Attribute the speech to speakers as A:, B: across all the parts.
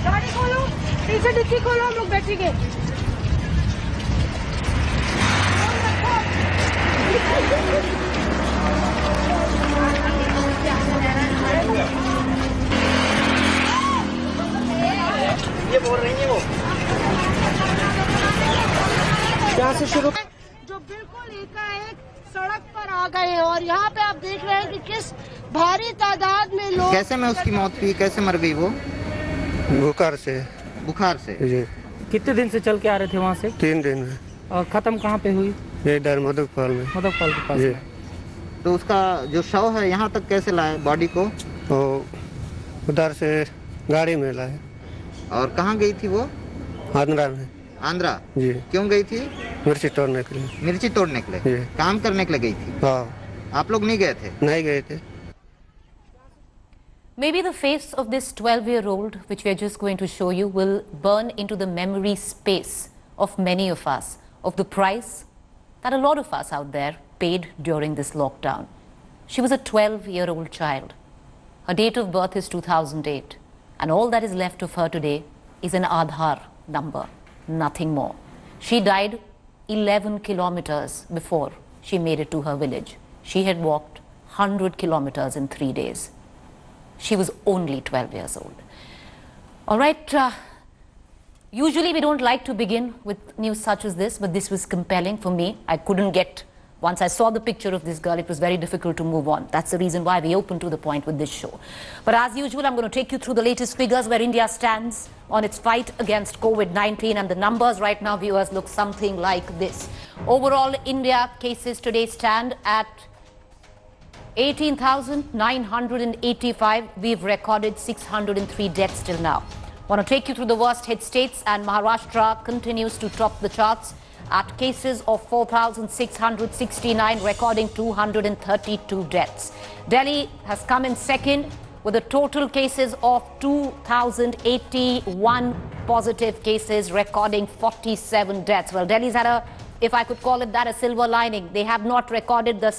A: गाड़ी खोलो, पीछे डिक्की खोलो, हम लोग बैठेंगे।
B: ये बोल रही है वो क्या से शुरू
A: जो बिल्कुल एकाएक सड़क पर आ गए हैं और यहाँ पे आप देख रहे हैं कि किस भारी तादाद में लोग।
C: कैसे में उसकी मौत हुई, कैसे मर गई वो?
D: बुखार से।
C: बुखार से
D: जी।
B: कितने दिन से चल के आ रहे थे वहाँ से?
D: 3 दिन में।
B: और खत्म कहाँ पे हुई?
D: ये इधर मधुपाल में।
B: मधुपाल के पास
D: जी।
B: में।
C: तो उसका जो शव है यहाँ तक कैसे लाए बॉडी को?
D: तो उधर से गाड़ी में लाए।
C: और कहाँ गई थी वो?
D: आंध्रा में।
C: आंध्रा?
D: जी।
C: क्यों गई थी?
D: मिर्ची तोड़ने के लिए।
C: मिर्ची तोड़ने के लिए?
D: जी।
C: काम करने के लिए गई थी?
D: हाँ।
C: आप लोग नहीं गए थे?
D: नहीं गए थे।
E: Maybe the face of this 12-year-old, which we are just going to show you, will burn into the memory space of many of us, of the price that a lot of us out there paid during this lockdown. She was a 12-year-old child. Her date of birth is 2008, and all that is left of her today is an Aadhaar number, nothing more. She died 11 kilometers before she made it to her village. She had walked 100 kilometers in 3 days. She was only 12 years old. All right, usually we don't like to begin with news such as this, but this was compelling for me. I couldn't get, once I saw the picture of this girl, it was very difficult to move on. That's the reason why we opened to the point with this show. But as usual, I'm going to take you through the latest figures where India stands on its fight against COVID-19, and the numbers right now, viewers, look something like this. Overall, India cases today stand at 18,985. We've recorded 603 deaths till now. I want to take you through the worst hit states, and Maharashtra continues to top the charts at cases of 4,669, recording 232 deaths. Delhi has come in second with a total cases of 2,081 positive cases, recording 47 deaths. Well, Delhi's had a, if I could call it that, a silver lining. They have not recorded, the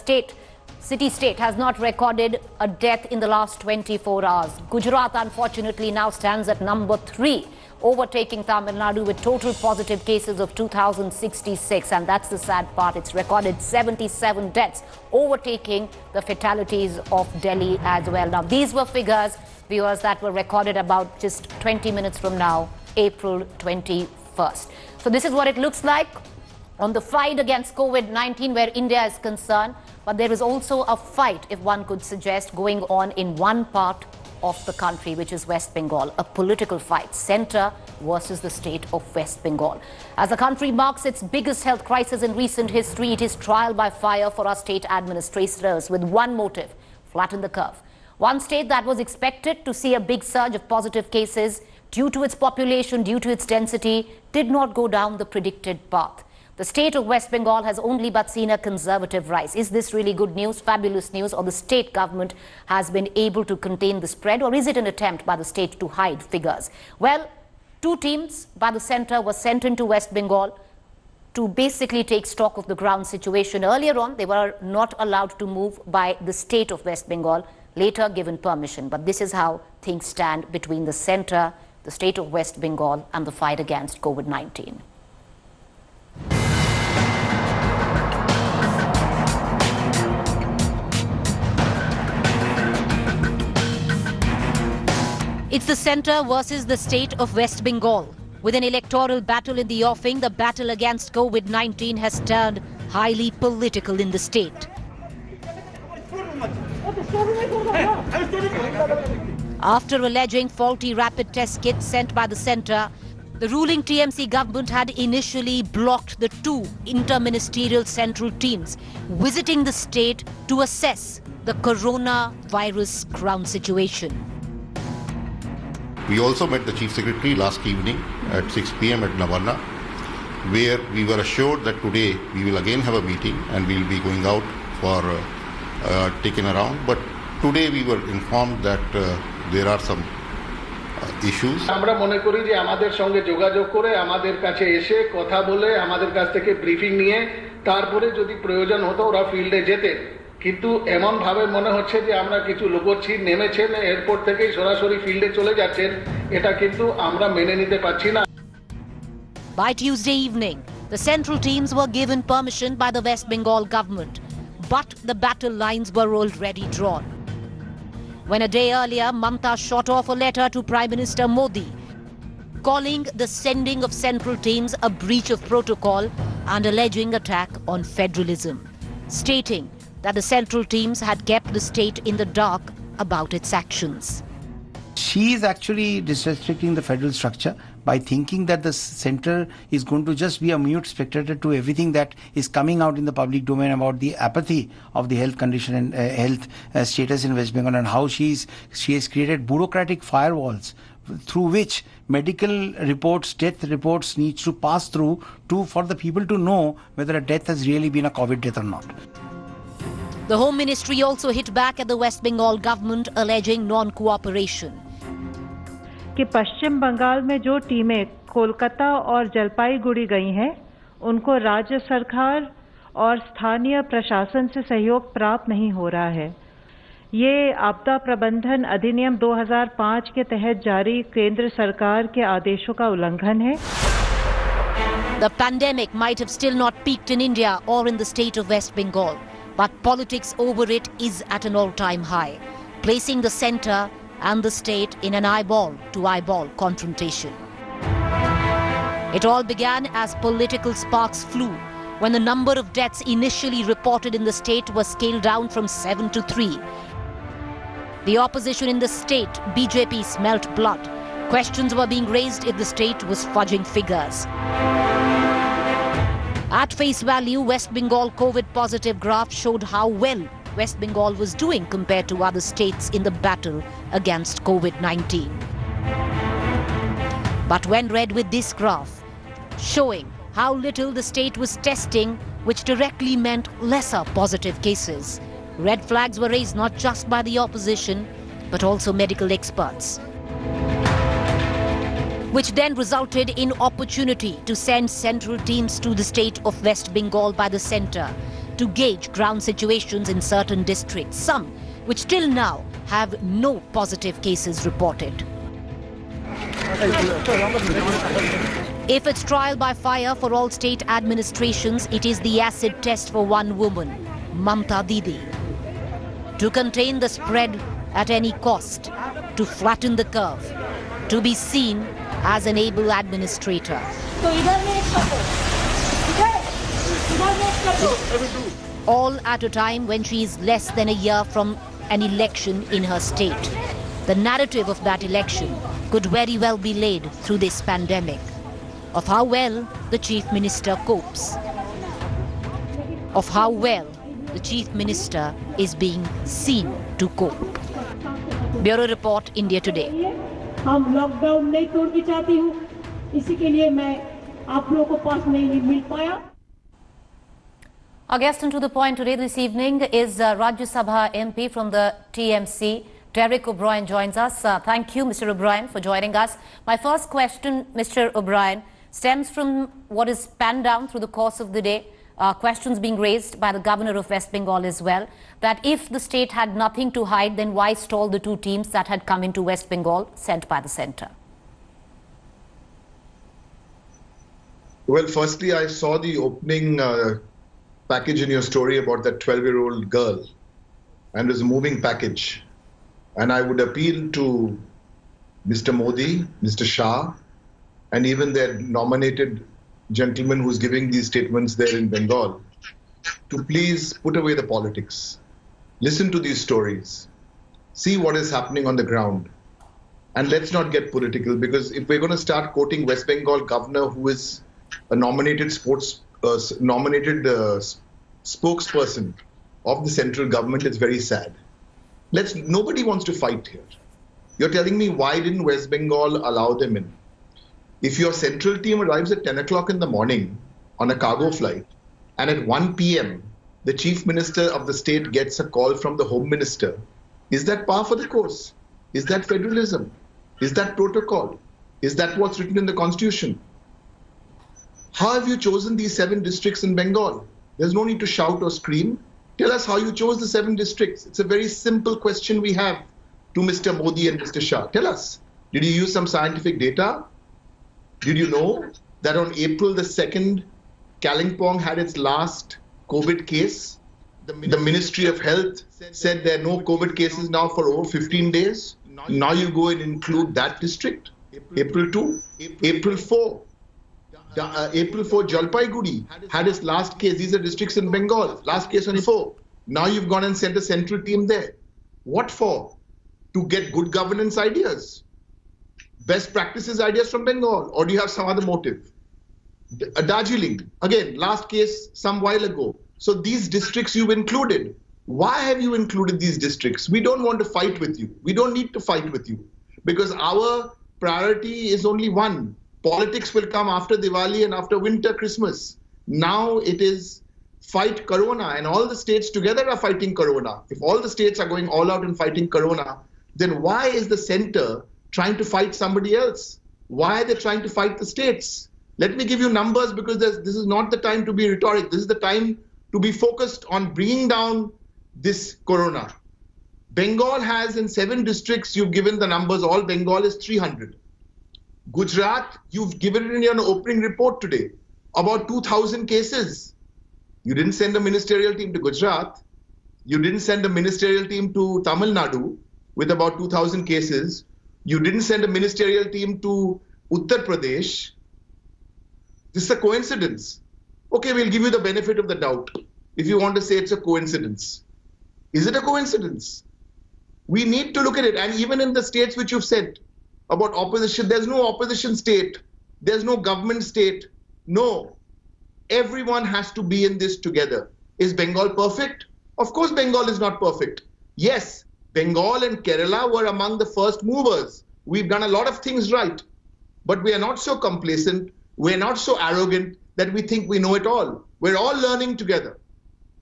E: city-state has not recorded a death in the last 24 hours. Gujarat, unfortunately, now stands at number 3, overtaking Tamil Nadu with total positive cases of 2,066. And that's the sad part. It's recorded 77 deaths, overtaking the fatalities of Delhi as well. Now, these were figures, viewers, that were recorded about just 20 minutes from now, April 21st. So this is what it looks like on the fight against COVID-19 where India is concerned. But there is also a fight, if one could suggest, going on in one part of the country, which is West Bengal, a political fight, centre versus the state of West Bengal. As the country marks its biggest health crisis in recent history, it is trial by fire for our state administrators with one motive: flatten the curve. One state that was expected to see a big surge of positive cases due to its population, due to its density, did not go down the predicted path. The state of West Bengal has only but seen a conservative rise. Is this really good news, fabulous news, or the state government has been able to contain the spread, or is it an attempt by the state to hide figures? Well, 2 teams by the centre were sent into West Bengal to basically take stock of the ground situation. Earlier on, they were not allowed to move by the state of West Bengal, later given permission. But this is how things stand between the centre, the state of West Bengal, and the fight against COVID-19. It's the centre versus the state of West Bengal. With an electoral battle in the offing, the battle against COVID-19 has turned highly political in the state. After alleging faulty rapid test kits sent by the centre, the ruling TMC government had initially blocked the 2 interministerial central teams visiting the state to assess the coronavirus ground situation.
F: We also met the Chief Secretary last evening at 6 p.m. at Navarna, where we were assured that today we will again have a meeting and we will be going out for taking around. But today we were informed that there are some issues.
G: আমরা মনে করি যে আমাদের সঙ্গে যোগাযোগ করে আমাদের কাছে এসে কথা বলে আমাদের কাছ থেকে ব্রিফিং নিয়ে তারপরে যদি প্রয়োজন হতো ওরা ফিল্ডে যেতেন, কিন্তু এমন ভাবে মনে হচ্ছে যে আমরা কিছু লুকোচ্ছি, নেমেছেন এয়ারপোর্ট থেকেই সরাসরি ফিল্ডে চলে যাচ্ছেন, এটা কিন্তু আমরা মেনে নিতে পারছি না।
E: By Tuesday evening, the central teams were given permission by the West Bengal government, but the battle lines were already drawn. When a day earlier, Mamta shot off a letter to Prime Minister Modi, calling the sending of central teams a breach of protocol and alleging attack on federalism, stating that the central teams had kept the state in the dark about its actions.
H: She is actually disrespecting the federal structure by thinking that the center is going to just be a mute spectator to everything that is coming out in the public domain about the apathy of the health condition and health status in West Bengal, and how she has created bureaucratic firewalls through which medical reports, death reports needs to pass through for the people to know whether a death has really been a COVID death or not.
E: The Home Ministry also hit back at the West Bengal government, alleging non-cooperation.
I: कि पश्चिम बंगाल में जो टीमें कोलकाता और जलपाईगुड़ी गई हैं, उनको राज्य सरकार और स्थानीय प्रशासन से सहयोग प्राप्त नहीं हो रहा है। ये आपदा प्रबंधन अधिनियम 2005 के तहत जारी केंद्र सरकार के आदेशों का उल्लंघन है।
E: The pandemic might have still not peaked in India or in the state of West Bengal, but politics over it is at an all-time high, placing the centre and the state in an eyeball-to-eyeball confrontation. It all began as political sparks flew when the number of deaths initially reported in the state was scaled down from 7 to 3. The opposition in the state, BJP, smelt blood. Questions were being raised if the state was fudging figures. At face value, West Bengal COVID positive graph showed how well West Bengal was doing compared to other states in the battle against COVID-19. But when read with this graph, showing how little the state was testing, which directly meant lesser positive cases, red flags were raised not just by the opposition, but also medical experts, which then resulted in opportunity to send central teams to the state of West Bengal by the centre to gauge ground situations in certain districts, some which till now have no positive cases reported. If it's trial by fire for all state administrations, it is the acid test for one woman, Mamta Didi. To contain the spread at any cost, to flatten the curve, to be seen as an able administrator. All at a time when she is less than a year from an election in her state. The narrative of that election could very well be laid through this pandemic, of how well the Chief Minister copes, of how well the Chief Minister is being seen to cope. Bureau Report, India Today.
J: हम lockdown नहीं तोड़ भी चाहती हूँ, इसी के लिए मैं आप लोगों को पास नहीं मिल पाया।
E: Our guest and to the point today this evening is Rajya Sabha MP from the TMC, Derek O'Brien joins us. Thank you, Mr. O'Brien, for joining us. My first question, Mr. O'Brien, stems from what is panned down through the course of the day, questions being raised by the governor of West Bengal as well, that if the state had nothing to hide, then why stall the two teams that had come into West Bengal sent by the centre?
K: Well, firstly, I saw the opening package in your story about that 12-year-old girl, and it was a moving package. And I would appeal to Mr. Modi, Mr. Shah, and even their nominated gentleman who's giving these statements there in Bengal, to please put away the politics. Listen to these stories. See what is happening on the ground. And let's not get political, because if we're going to start quoting West Bengal governor, who is a nominated spokesperson of the central government, it's very sad. Nobody wants to fight here. You're telling me, why didn't West Bengal allow them in? If your central team arrives at 10 o'clock in the morning on a cargo flight, and at 1 p.m. the chief minister of the state gets a call from the home minister, is that par for the course? Is that federalism? Is that protocol? Is that what's written in the constitution? How have you chosen these 7 districts in Bengal? There's no need to shout or scream. Tell us how you chose the 7 districts. It's a very simple question we have to Mr. Modi and Mr. Shah. Tell us, did you use some scientific data? Did you know that on April the 2nd, Kalimpong had its last COVID case? The Ministry of Health said there are no COVID cases now for over 15 days. Now you go and include that district. April 2, April 4. April 4, Jalpaiguri had its last case. These are districts in Bengal. Last case on 4. Now you've gone and sent a central team there. What for? To get good governance ideas, best practices ideas from Bengal, or do you have some other motive? Darjeeling, again, last case some while ago. So these districts you've included. Why have you included these districts? We don't want to fight with you. We don't need to fight with you because our priority is only one. Politics will come after Diwali and after winter Christmas. Now it is fight Corona, and all the states together are fighting Corona. If all the states are going all out and fighting Corona, then why is the center trying to fight somebody else? Why are they trying to fight the states? Let me give you numbers because this is not the time to be rhetoric. This is the time to be focused on bringing down this Corona. Bengal has in 7 districts, you've given the numbers, all Bengal is 300. Gujarat, you've given it in your opening report today, about 2,000 cases. You didn't send a ministerial team to Gujarat. You didn't send a ministerial team to Tamil Nadu with about 2,000 cases. You didn't send a ministerial team to Uttar Pradesh. This is a coincidence. Okay, we'll give you the benefit of the doubt if you want to say it's a coincidence. Is it a coincidence? We need to look at it. And even in the states which you've said about opposition, there's no opposition state. There's no government state. No. Everyone has to be in this together. Is Bengal perfect? Of course, Bengal is not perfect. Yes, Bengal and Kerala were among the first movers. We've done a lot of things right. But we are not so complacent. We're not so arrogant that we think we know it all. We're all learning together.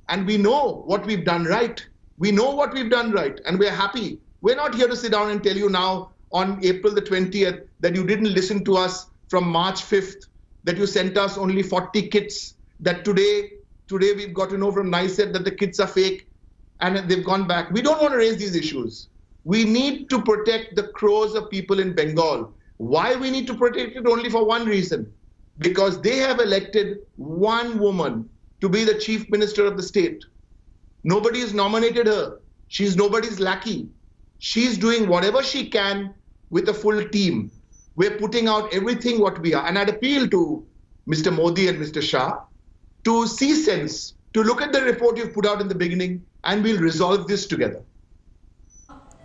K: And we know what we've done right. We know what we've done right. And we're happy. We're not here to sit down and tell you now on April the 20th that you didn't listen to us from March 5th, that you sent us only 40 kits, that today we've got to know from NICET that the kits are fake and they've gone back. We don't want to raise these issues. We need to protect the crores of people in Bengal. Why we need to protect it? Only for one reason. Because they have elected one woman to be the chief minister of the state. Nobody has nominated her. She's nobody's lackey. She's doing whatever she can with a full team. We're putting out everything what we are. And I'd appeal to Mr. Modi and Mr. Shah to see sense, to look at the report you've put out in the beginning, and we'll resolve this together.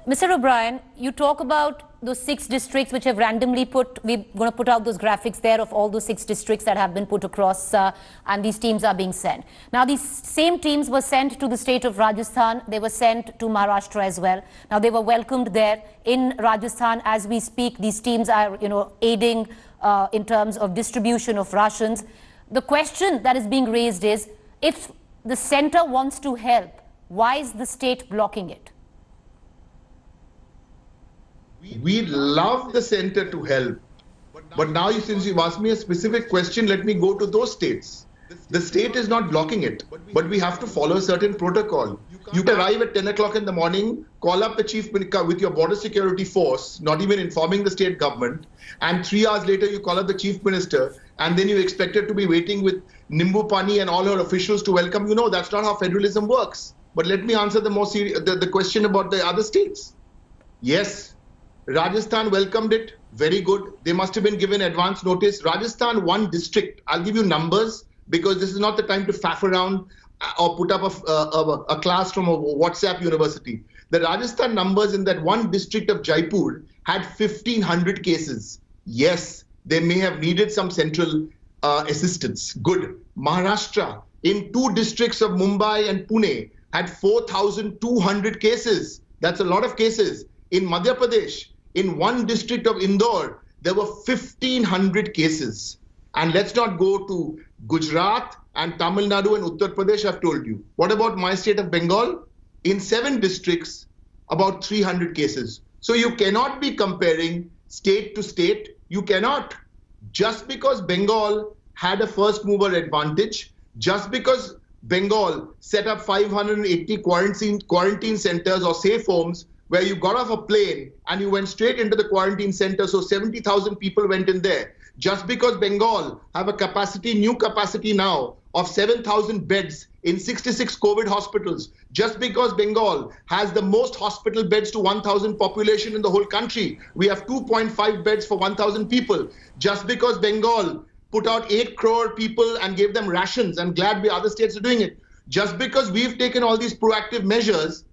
E: Mr. O'Brien, you talk about those 6 districts which have randomly we're going to put out those graphics there of all those 6 districts that have been put across and these teams are being sent. Now, these same teams were sent to the state of Rajasthan. They were sent to Maharashtra as well. Now, they were welcomed there. In Rajasthan, as we speak, these teams are, aiding in terms of distribution of rations. The question that is being raised is, if the center wants to help, why is the state blocking it?
K: We'd love the center to help. But now, since you've asked me a specific question, let me go to those states. The state is not blocking it, but we have to follow a certain protocol. You can arrive at 10 o'clock in the morning, call up the chief minister with your border security force, not even informing the state government, and 3 hours later you call up the chief minister, and then you expect her to be waiting with Nimbu Pani and all her officials to welcome you. No, that's not how federalism works. But let me answer the question about the other states. Yes. Rajasthan welcomed it. Very good. They must have been given advance notice. Rajasthan, 1 district. I'll give you numbers because this is not the time to faff around or put up a class from a WhatsApp university. The Rajasthan numbers in that 1 district of Jaipur had 1,500 cases. Yes, they may have needed some central assistance. Good. Maharashtra, in 2 districts of Mumbai and Pune, had 4,200 cases. That's a lot of cases. In Madhya Pradesh, in 1 district of Indore, there were 1,500 cases. And let's not go to Gujarat and Tamil Nadu and Uttar Pradesh, I've told you. What about my state of Bengal? In 7 districts, about 300 cases. So you cannot be comparing state to state. You cannot. Just because Bengal had a first mover advantage, just because Bengal set up 580 quarantine centers or safe homes where you got off a plane and you went straight into the quarantine center. So 70,000 people went in there. Just because Bengal have a new capacity now of 7,000 beds in 66 COVID hospitals, just because Bengal has the most hospital beds to 1,000 population in the whole country. We have 2.5 beds for 1,000 people. Just because Bengal put out 8 crore people and gave them rations, and glad other states are doing it. Just because we've taken all these proactive measures,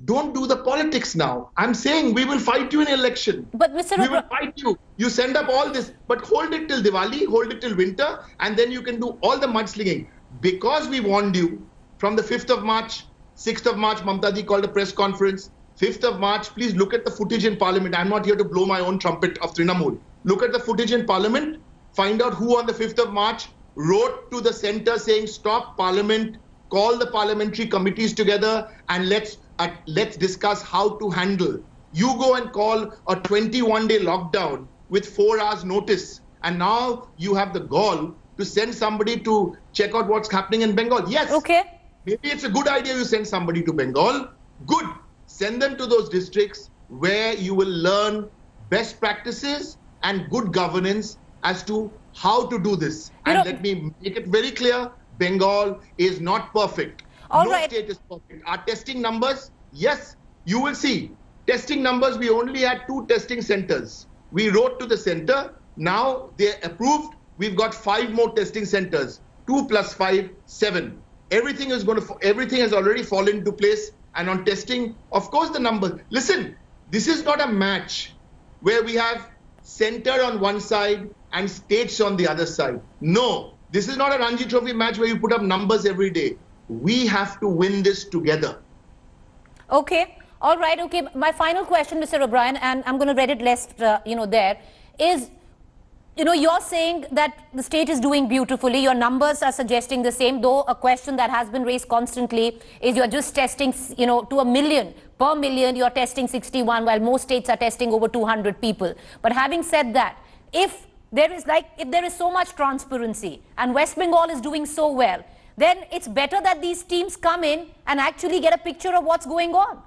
K: don't do the politics now. I'm saying we will fight you in election.
E: But Mr.
K: We will fight you. You send up all this, but hold it till Diwali, hold it till winter, and then you can do all the mudslinging. Because we warned you from the 5th of March, 6th of March, Mamta ji called a press conference. 5th of March, please look at the footage in Parliament. I'm not here to blow my own trumpet of Trinamool. Look at the footage in Parliament. Find out who on the 5th of March wrote to the centre saying, stop Parliament, call the parliamentary committees together, and let's discuss how to handle. You go and call a 21-day lockdown with 4 hours notice, and now you have the gall to send somebody to check out what's happening in Bengal. Yes.
E: Okay.
K: Maybe it's a good idea you send somebody to Bengal. Good. Send them to those districts where you will learn best practices and good governance as to how to do this. And let me make it very clear, Bengal is not perfect. No state is perfect. Our testing numbers, yes, you will see. Testing numbers, we only had 2 testing centers. We wrote to the center. Now they approved. We've got 5 more testing centers. 2 plus 5, 7. Everything has already fallen into place. And on testing, of course, the numbers. Listen, this is not a match where we have center on one side and states on the other side. No, this is not a Ranji Trophy match where you put up numbers every day. We have to win this together.
E: Okay. All right. Okay. My final question, Mr. O'Brien, and I'm going to read it less, there, is, you're saying that the state is doing beautifully. Your numbers are suggesting the same, though a question that has been raised constantly is you're just testing, to 1 million. Per million, you're testing 61, while most states are testing over 200 people. But having said that, if there is so much transparency and West Bengal is doing so well, then it's better that these teams come in and actually get a picture of what's going on.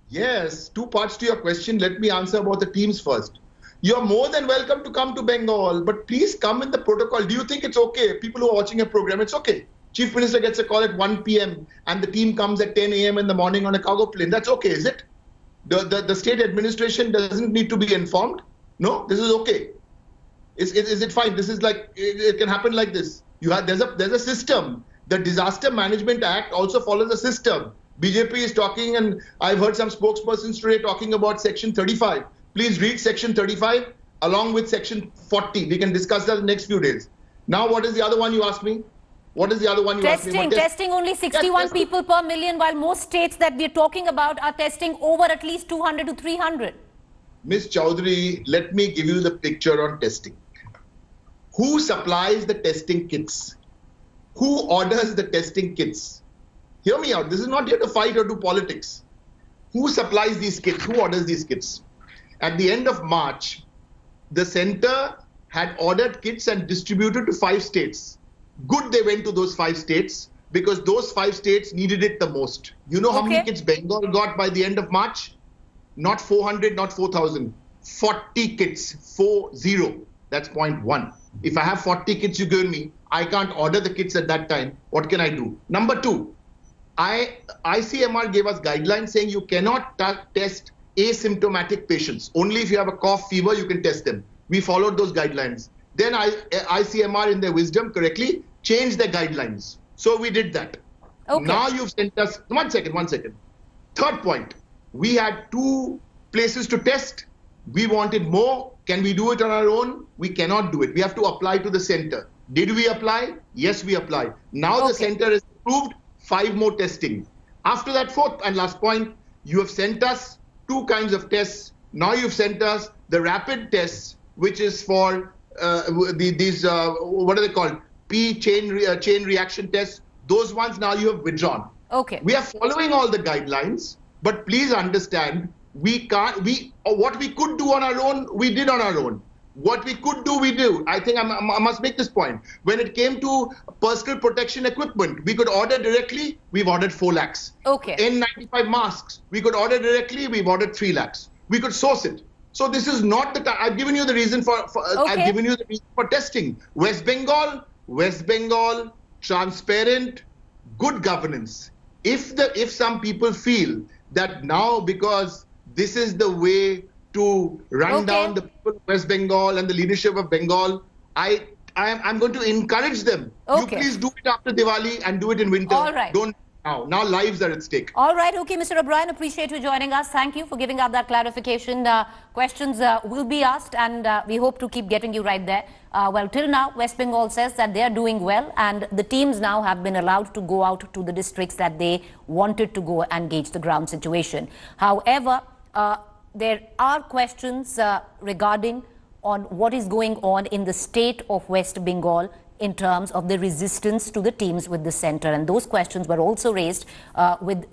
K: Yes, 2 parts to your question. Let me answer about the teams first. You're more than welcome to come to Bengal, but please come in the protocol. Do you think it's okay? People who are watching a program, it's okay. Chief Minister gets a call at 1 p.m. and the team comes at 10 a.m. in the morning on a cargo plane. That's okay, is it? The state administration doesn't need to be informed? No, this is okay. Is it fine? This is like, it can happen like this. There's a system. The Disaster Management Act also follows a system. BJP is talking, and I've heard some spokespersons today talking about Section 35. Please read Section 35 along with Section 40. We can discuss that in the next few days. Now, what is the other one you asked me? What is the other one you asked me?
E: Testing only 61 people per million, while most states that we're talking about are testing over at least 200 to 300.
K: Ms. Chowdhury, let me give you the picture on testing. Who supplies the testing kits? Who orders the testing kits? Hear me out. This is not here to fight or do politics. Who supplies these kits? Who orders these kits? At the end of March, the center had ordered kits and distributed to 5 states. Good they went to those 5 states because those 5 states needed it the most. You know how many kits Bengal got by the end of March? Not 400, not 4,000. 40 kits. 40. That's point 1. If I have 40 kits you give me, I can't order the kits at that time. What can I do? Number 2, ICMR gave us guidelines saying you cannot test asymptomatic patients. Only if you have a cough, fever, you can test them. We followed those guidelines. Then ICMR, in their wisdom, correctly changed their guidelines. So we did that. Okay. Now you've sent us... One second. Third point. We had 2 places to test. We wanted more. Can we do it on our own? We cannot do it. We have to apply to the center. Did we apply? Yes, we applied. Now the center has approved 5 more testing. After that, 4th and last point, you have sent us 2 kinds of tests. Now you've sent us the rapid tests, which is for what are they called? chain reaction tests. Those ones now you have withdrawn.
E: Okay.
K: We are following all the guidelines, but please understand, what we could do on our own, we did on our own. What we could do, we do. I think I must make this point. When it came to personal protection equipment, we could order directly. We've ordered 4 lakhs.
E: Okay.
K: N95 masks, we could order directly. We've ordered 3 lakhs. We could source it. So this is not the time. I've given you the reason for I've given you the reason for testing. West Bengal, transparent, good governance. If some people feel that now because this is the way to run down the people of West Bengal and the leadership of Bengal, I'm going to encourage them. You please do it after Diwali and do it in winter.
E: All right.
K: Don't now. Now lives are at stake.
E: All right. Okay, Mr. O'Brien, appreciate you joining us. Thank you for giving out that clarification. Questions will be asked and we hope to keep getting you right there. Well, till now, West Bengal says that they are doing well and the teams now have been allowed to go out to the districts that they wanted to go and gauge the ground situation. However, there are questions regarding on what is going on in the state of West Bengal in terms of the resistance to the teams with the centre. And those questions were also raised with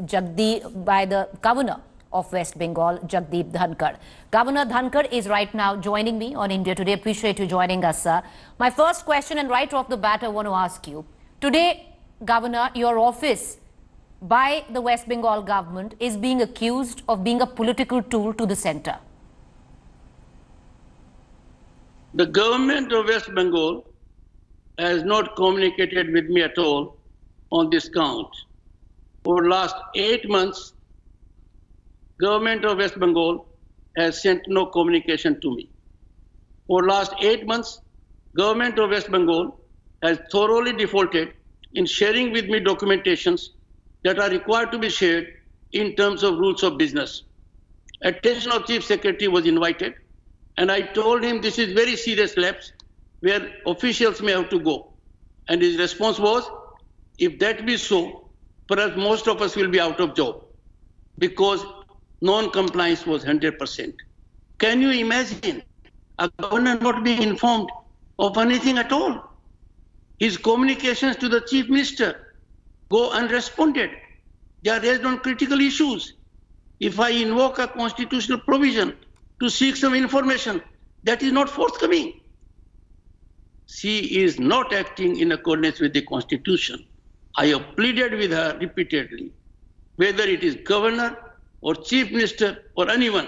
E: by the governor of West Bengal, Jagdeep Dhankar. Governor Dhankar is right now joining me on India Today. Appreciate you joining us, sir. My first question, and right off the bat, I want to ask you. Today, Governor, your office by the West Bengal government is being accused of being a political tool to the centre.
L: The government of West Bengal has not communicated with me at all on this count. For the last 8 months, government of West Bengal has sent no communication to me. For the last 8 months, government of West Bengal has thoroughly defaulted in sharing with me documentations that are required to be shared in terms of rules of business. Attention of Chief Secretary was invited, and I told him this is very serious lapse where officials may have to go. And his response was, if that be so, perhaps most of us will be out of job because non-compliance was 100%. Can you imagine a governor not being informed of anything at all? His communications to the Chief Minister go unresponded. They are raised on critical issues. If I invoke a constitutional provision to seek some information, that is not forthcoming. She is not acting in accordance with the Constitution. I have pleaded with her repeatedly. Whether it is governor or chief minister or anyone,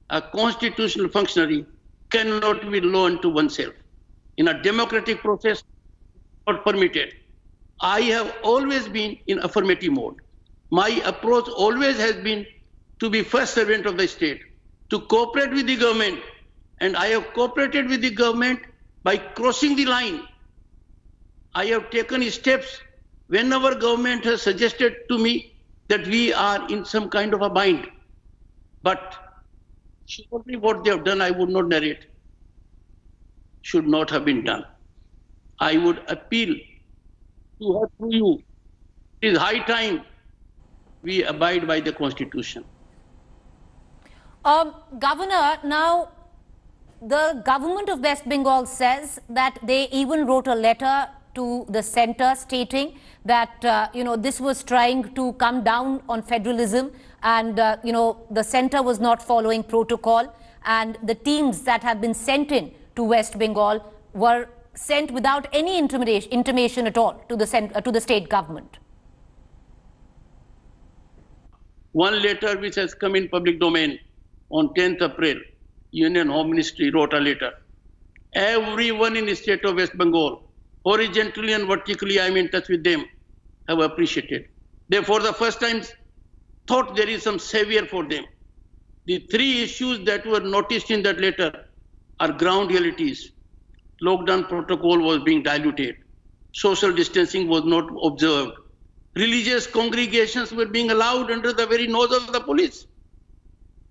L: a constitutional functionary cannot be law unto oneself. In a democratic process, not permitted. I have always been in affirmative mode. My approach always has been to be first servant of the state, to cooperate with the government, and I have cooperated with the government by crossing the line. I have taken steps whenever government has suggested to me that we are in some kind of a bind. But surely what they have done, I would not narrate, should not have been done. I would appeal to her through you. It is high time we abide by the Constitution.
E: Governor, now the government of West Bengal says that they even wrote a letter to the centre stating that, this was trying to come down on federalism and, the centre was not following protocol and the teams that have been sent in to West Bengal were sent without any intimation at all to the state government.
L: One letter which has come in public domain on 10th April, Union Home Ministry wrote a letter. Everyone in the state of West Bengal, horizontally and vertically, I am in touch with them, have appreciated. They for the first time thought there is some savior for them. The 3 issues that were noticed in that letter are ground realities. Lockdown protocol was being diluted. Social distancing was not observed. Religious congregations were being allowed under the very nose of the police.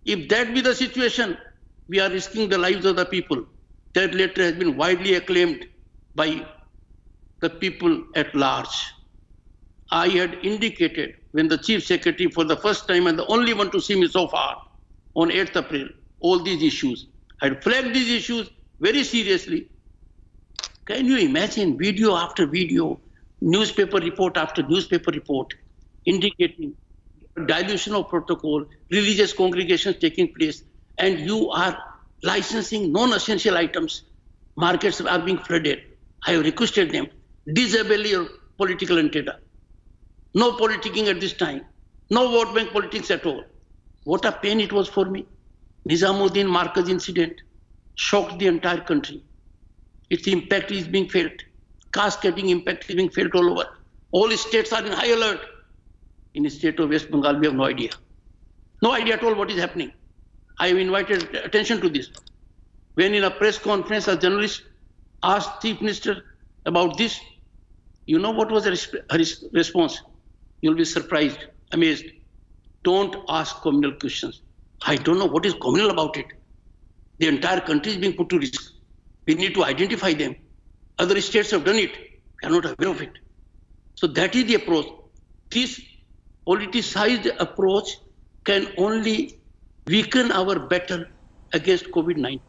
L: If that be the situation, we are risking the lives of the people. That letter has been widely acclaimed by the people at large. I had indicated when the Chief Secretary for the first time and the only one to see me so far on 8th April, all these issues. I had flagged these issues very seriously. Can you imagine video after video, newspaper report after newspaper report indicating dilution of protocol, religious congregations taking place, and you are licensing non-essential items Markets are being flooded. I have requested them, disable your political antenna. No politicking at this time. No vote bank politics at all. What a pain it was for me. Nizamuddin Markaz incident shocked the entire country. Its impact is being felt. Cascading impact is being felt all over. All states are in high alert. In the state of West Bengal, we have no idea. No idea at all what is happening. I have invited attention to this. When in a press conference, a journalist asked Chief Minister about this, you know what was her response? You'll be surprised, amazed. Don't ask communal questions. I don't know what is communal about it. The entire country is being put to risk. We need to identify them. Other states have done it. We are not aware of it. So that is the approach. This politicized approach can only weaken our battle against COVID-19.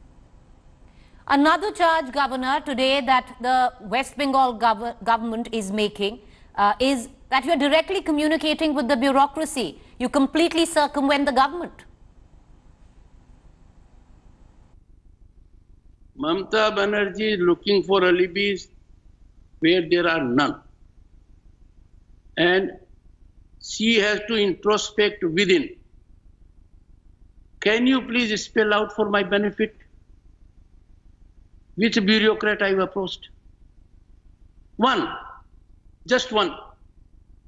E: Another charge, Governor, today that the West Bengal government is making is that you are directly communicating with the bureaucracy. You completely circumvent the government.
L: Mamata Banerjee is looking for alibis where there are none. And she has to introspect within. Can you please spell out for my benefit which bureaucrat I have approached? One, just one.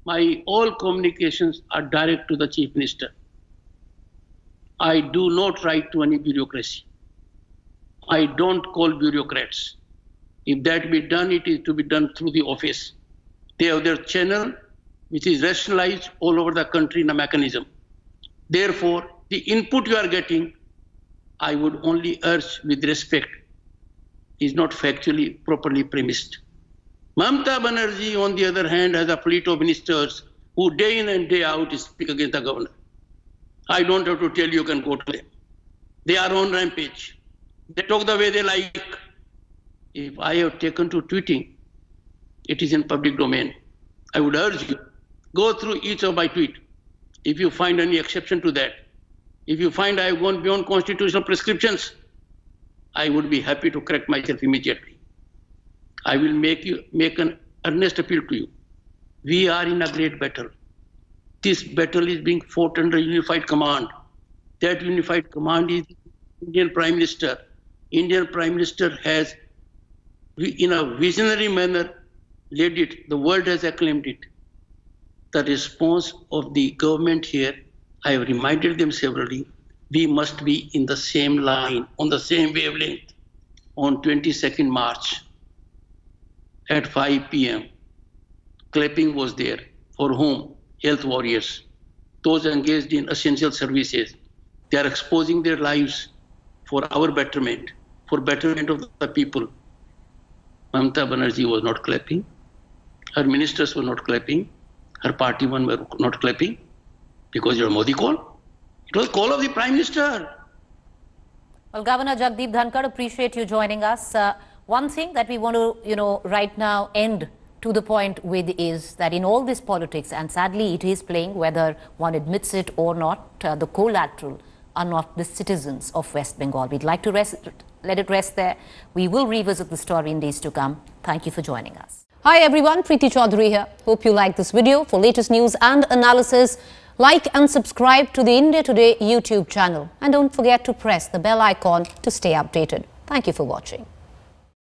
L: My all communications are direct to the Chief Minister. I do not write to any bureaucracy. I don't call bureaucrats. If that be done, it is to be done through the office. They have their channel, which is rationalized all over the country in a mechanism. Therefore, the input you are getting, I would only urge with respect, is not factually properly premised. Mamata Banerjee, on the other hand, has a fleet of ministers who day in and day out speak against the governor. I don't have to tell you, you can go to them. They are on rampage. They talk the way they like. If I have taken to tweeting, it is in public domain. I would urge you, go through each of my tweets. If you find any exception to that, if you find I have gone beyond constitutional prescriptions, I would be happy to correct myself immediately. I will make an earnest appeal to you. We are in a great battle. This battle is being fought under unified command. That unified command is Indian Prime Minister. Indian Prime Minister has, in a visionary manner, led it. The world has acclaimed it. The response of the government here, I have reminded them severally, we must be in the same line, on the same wavelength. On 22nd March at 5 p.m., clapping was there. For whom? Health warriors, those engaged in essential services. They are exposing their lives for our betterment, for betterment of the people. Mamata Banerjee was not clapping. Her ministers were not clapping. Her party one were not clapping because your Modi call. It was call of the Prime Minister.
E: Well, Governor Jagdeep Dhankar, appreciate you joining us. One thing that we want to, right now end to the point with is that in all this politics, and sadly it is playing, whether one admits it or not, the collateral are not the citizens of West Bengal. We'd like to let it rest there. We will revisit the story in days to come. Thank you for joining us. Hi everyone, Preeti Chaudhary here. Hope you like this video. For latest news and analysis, like and subscribe to the India Today YouTube channel. And don't forget to press the bell icon to stay updated. Thank you for watching.